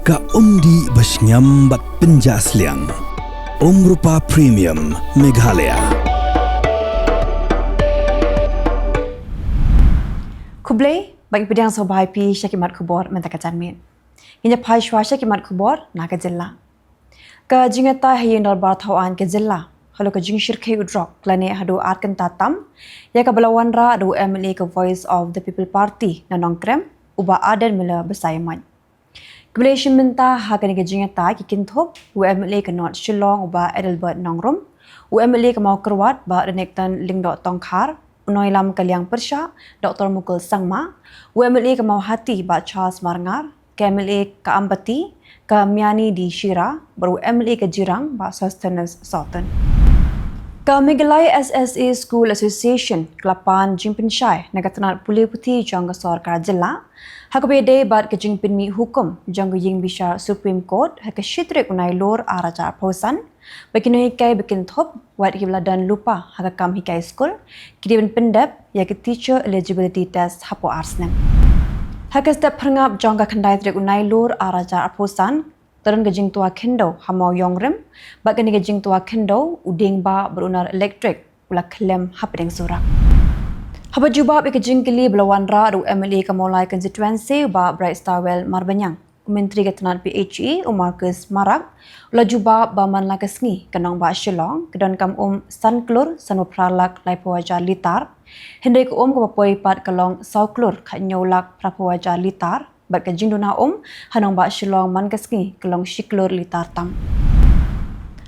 Ka umdi basnyam bat penjasliang. Rupa Premium Meghalaya. Kublai bagi pedang sobai pi syakimat Khubor mentakacan min. Inya pai shwa syakimat Khubor na ke Jylla. Ka jingata hayin darbar thawan ke Jylla. Halo ka jing shirkai udrok klane hadu arkan tatam ya ka belawan ra adu MLA ke Voice of the People Party na nongkrem uba adan mila besaiman. Kebelation minta hakan ke jingata ki kinthop MLA ke North Shillong uba Edelbert nongrum MLA ke mau kerwat ba renektan lingdok tongkhar unoi lam Kylleng persya Dr. Mukul Sangma MLA ke mau hati ba Charles Marngar ke MLA ke Ambati ke Miani di Shira baru MLA ke Jirang ba Sustenance Sultan. Ka Meghalaya SSA School Association Kelapan Jimpin Syai Nagatanat Pulih Putih Jangga Sorkar Jylla Hakabede bat ke Jimpin Mi Hukum Jangga Ying Bishar Supreme Court Haka Syitrik Nailur Araja Pausan Bakino Hikai Bikin Thop Wat Hibla dan Lupa Haka Kam Hikai School Kidiban Pendep Ya ke Teacher Eligibility Test Hapo Arsnem Haka Step Perngap Jangga Kendai Trik Nailur Araja Pausan Turun gejing tua kendo hamau yongrem bak kini gejing tua kendo uding ba berunar elektrik ula klem hapedeng surak haba jubab gejing kili belawan ra ru MLA kamolai constituency ba Bright Starwell Marbanyang Menteri Ketenat PHE Marcus Marak ula jubab ba manla kesngi kenong ba Shillong kedon kam sanklur sanu pralak lai pawaja litar hendai ko ko papoi pat kalong sauklur khat nyolak prapawaja litar bat ke jinduna hanong ba Shillong man kesngi kelong shiklur litar tam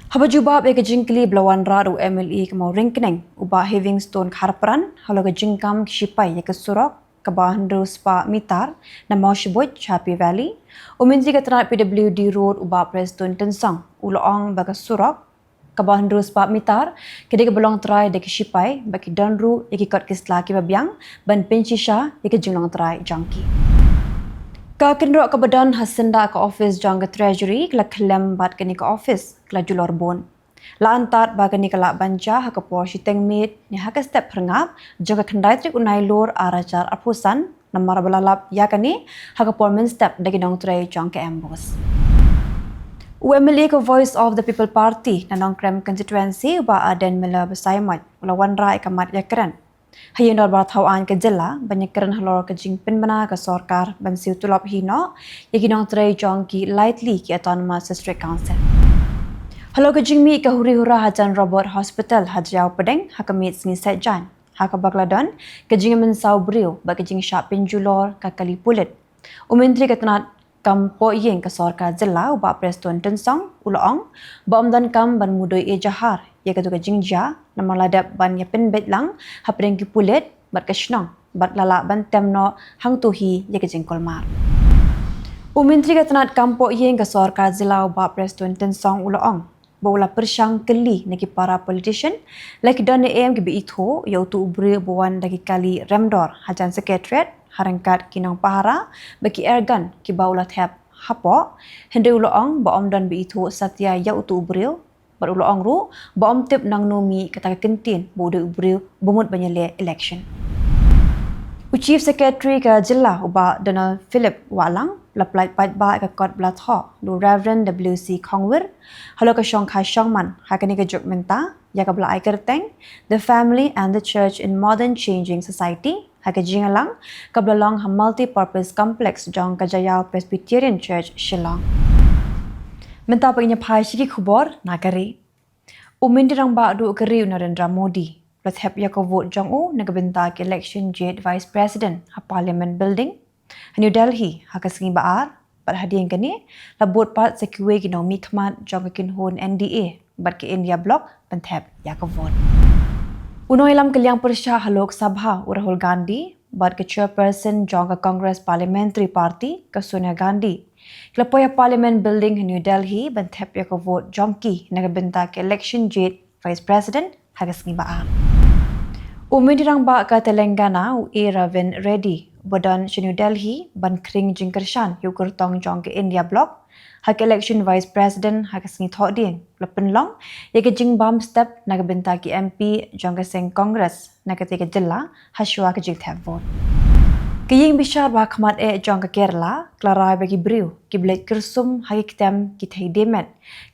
haba jubab ke jingkli belawan ra ru MLA ke mau ringkeneng uba having stone kharpran halo ke jingkam shipai ke surok ke bahandu spa mitar na mau shibut Happy Valley Menteri Ketenat PWD road uba Preston Tensang uloong ba ke surok ke bahandu spa mitar ke de belong try de ke shipai baki danru ki kot kisla ki babiang ban penchisha ke jinglong try jangki Ka kendrok ke badan hasenda ke office jangga treasury kela kelem bat kini ke office kela julor bon. La antat ba kini kela banja ha ke por shiteng mit ni ha ke step perngap jangga kendai trik Nailur arajar apusan namar belalap ya kini ha ke por men step dagi dong tray jang ke ambos. MLA ke Voice of the People Party na nongkrem constituency ba aden mela besaimat lawan ra ikamat ya keren. Hayin darbar thawan ke Jylla banyak keren halor ke jingpin bana ke sorkar ban siu tulap hino yaki nong tray jong ki lightly ki autonomous district council halo ke jingmi ke huri hura hajan Robert Hospital hajau pedeng hakamit sni setjan haka bakladon ke jingmen sau brio ba ke jing syap pinjulor ka kali pulit Menteri Ketenat Kampo Yeng ke sorkar Jylla uba Preston Tensong uloong ba dan kam ban mudoi jahar ya ke tuga jingja nama ladap ban ya pen betlang hapring ki pulet bat kashnong bat lala ban temno hang tuhi ya ke jingkol mar Menteri Ketenat Kampo Yeng ke sorkar Jylla uba Preston Tensong uloong baula persyang keli naki para politician laki dan em ki beitho ya utu ubri buan dagi kali remdor hajan sekretariat harangkat kinang pahara bagi ergan ki baula thap hapo hende uloong ba dan beitho satya ya utu ubril bar uloong ru ba tip nang nomi kata kentin bude ubril bumut banyale election Chief Secretary ke Jylla uba Donald Philip Walang laplai pat ba ke kot blatho du Reverend WC Khongwir halo ke Shong Khai Shongman hakani ke juk menta ya ke bla kerteng the family and the church in modern changing society hake jingalang ke blalong multi purpose complex jong ke Jaya Presbyterian Church Shillong menta paginya phai shiki Khubor nakari umindirang ba du keri Narendra Modi Plus hep ya ko vote jong nagabenta ke election jet vice president ha parliament building New Delhi ha kasingi baar par hadiang kani labot pat sekue gino mikmat jong kin hon NDA bat ke India block penthep ya ko vote Unoi lam Kylleng persya halok sabha Rahul Gandhi bat ke chairperson jong ke Congress Parliamentary Party ke Sonia Gandhi Klapoya Parliament Building New Delhi penthep ya ko vote jongki nagabenta ke election jet vice president ha kasingi baar Umidirang ba ka Telangana Raven Reddy badan New Delhi ban kring jingkershan yukurtong jong ke India block hak election vice president hak singi thoding lepen long ya ke jing bam step nagabenta ki MP jong ke seng congress na ke Jylla haswa ke jing vote Kiying bishar ba khamat jong ka Kerala, klarai bagi briu, ki blet kersum hagi kitem ki thei demet,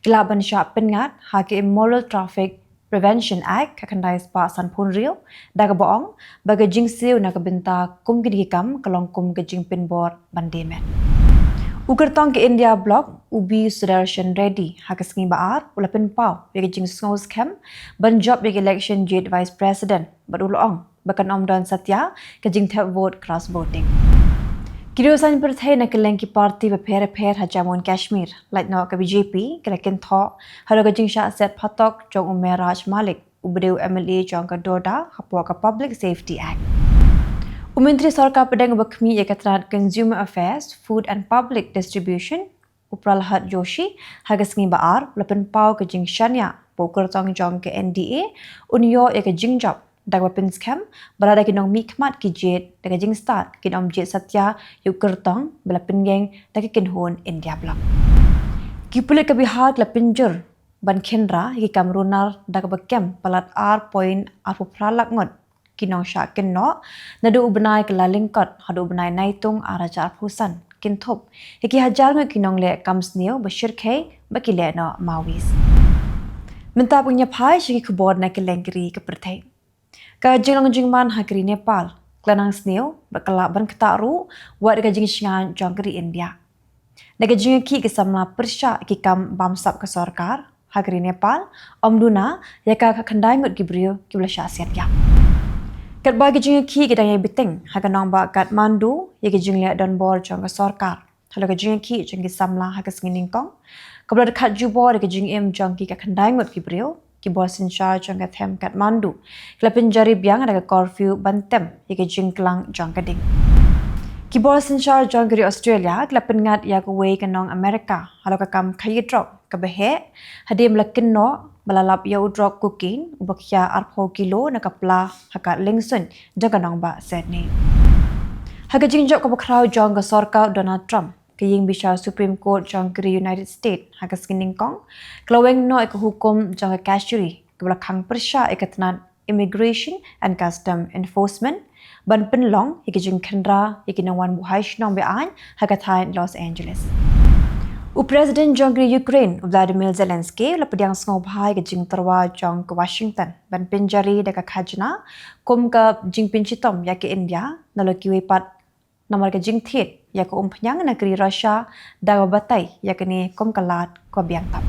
kilaban sya pengat hagi Immoral Traffic Prevention Act kakandai spa san pun rio, daga boong, baga jing siu na kabinta kum kidikam kalong kum ke jing pinbor ban demet. Ukertong ke India blog, ubi Sudarshan Reddy, hagas ngi baar, ulapin pau, bagi jing sngos kem, ban job bagi election jet vice president, badulong, bahkan Om dan Satya kejing tap vote cross voting. Kiriusan Pyrthei na Kylleng ki parti berper hajamun Kashmir, like no ke BJP, kelakin tho, halo kejing syak set patok jong Umer Raj Malik, ubdeu MLA jong ke Doda, hapua ke Public Safety Act. Menteri Sarkar Pedang Bakmi Ekatran Consumer Affairs, Food and Public Distribution, Upralhat Joshi, hagas ngi baar, ulapin pau kejing Shania, poker tong jong ke NDA, unyo ke jing job, dagwa pinskam berada kinong mikmat ki jet daga jing start kinom jet Satya yu kertong bela pinggeng daga kinhon India blok ki pulik ke Bihar la pinjur ban Kendra ki kamrunar daga bakem palat R point apu pralak ngot kinong sya kinno nadu ubnai ke lalingkot hadu ubnai naitung araja arpusan kinthop ki hajar ngot kinong le kamsneu bashir khe bakile no mawis minta punya phai shi Khubor na Kylleng kiri ke Pyrthei ka Shillong jingman hagri Nepal, klanang sneo, berkelak ban ketaru, buat dekat jing shingan jangkri India. Dekat jing ki kesamla persya ki kam bamsap ke Sarkar, hagri Nepal, Duna, yaka kakandai ngut gibriu ki belasya asiat ya. Kat bagi jing ki kedai biting, haganong ba kat Mandu, yaki jing liat don bor jang ke Sarkar. Halo ke jing ki jing kesamla hagas nginingkong, kabla dekat jubor dekat jing jang ki kakandai ngut gibriu, ki bos in charge jang them kat Mandu kelapin jari biang ada curfew bantem yake jingklang jang kading ki bos in charge jang kiri Australia kelapin ngat yak way kanong America halo ka kam khayi drop ka behe hadim lakin no balalap ya drop cooking ubakya arpho kilo na kapla hakat lingsun jaganong ba Sydney haga jingjok ka bakrau jang ka Sarkar Donald Trump kaying bisa Supreme Court jang kiri United States hagas kiningkong klaweng no ek hukum jang kashuri kebelakang persya ekatnan Immigration and Custom Enforcement ban penlong jing Kendra nawan buhai shnong bean hagatain Los Angeles President jang kiri Ukraine Vladimir Zelensky lapadiang ngobhai jing terwa jang ke Washington ban penjari deka khajna kum ka jing pinchitom ya ke India nalokiwe pat nomor ke jing thet ya ke umpanyang negeri Russia dawa batai ya ke ni kom kalat ko biang tap.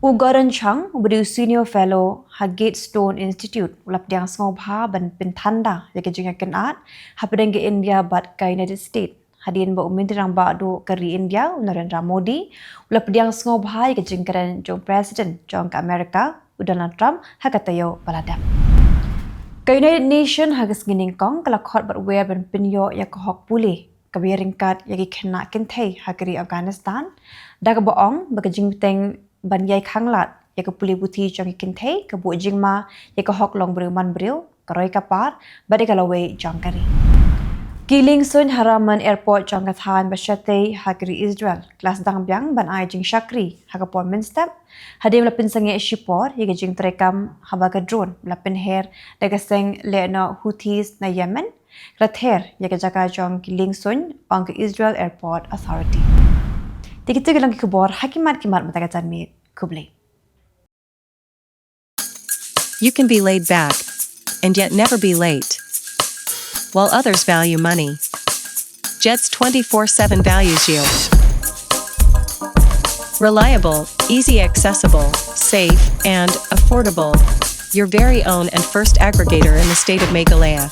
Ugaran Chang ubdi senior fellow Hagate Stone Institute ulap diang ngobha ban pintanda ya ke jing kenat hapadeng ke India bat ke United States hadin ba uminti rang ba do keri India Narendra Modi ulap diang ngobha ya ke jing keren jong president jong ke Amerika Donald Trump hakatayo baladam. Ka United Nation hagas nginingkong kalakot bat web ban pinyo ya ke hok pulih kabiringkat yagi kena kentei hagari Afghanistan daga boong baga jingteng ban yai khanglat ya ke pulih buti jang kentei ke bu jingma ya ke hok long breu man breu karoi kapar bade kalawe jangkari Kylleng sun haraman airport jang kathan basyate hagari Israel kelas dang biang ban ai jing shakri hagapor minstep hadim lapin sange shipor yagi jing terekam habaga drone lapin her daga seng lena Houthis na Yemen Rather, ya jaga jong Kylleng sun ang Israel Airport Authority. Tikit lang Khubor hakimat matagatan mit kublay. You can be laid back and yet never be late. While others value money, Jet's 24/7 values you. Reliable, easy accessible, safe, and affordable. Your very own and first aggregator in the state of Meghalaya.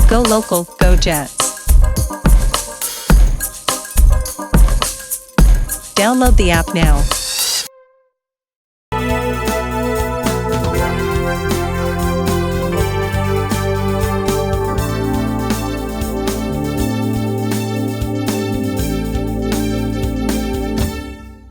Go local, go Jets. Download the app now.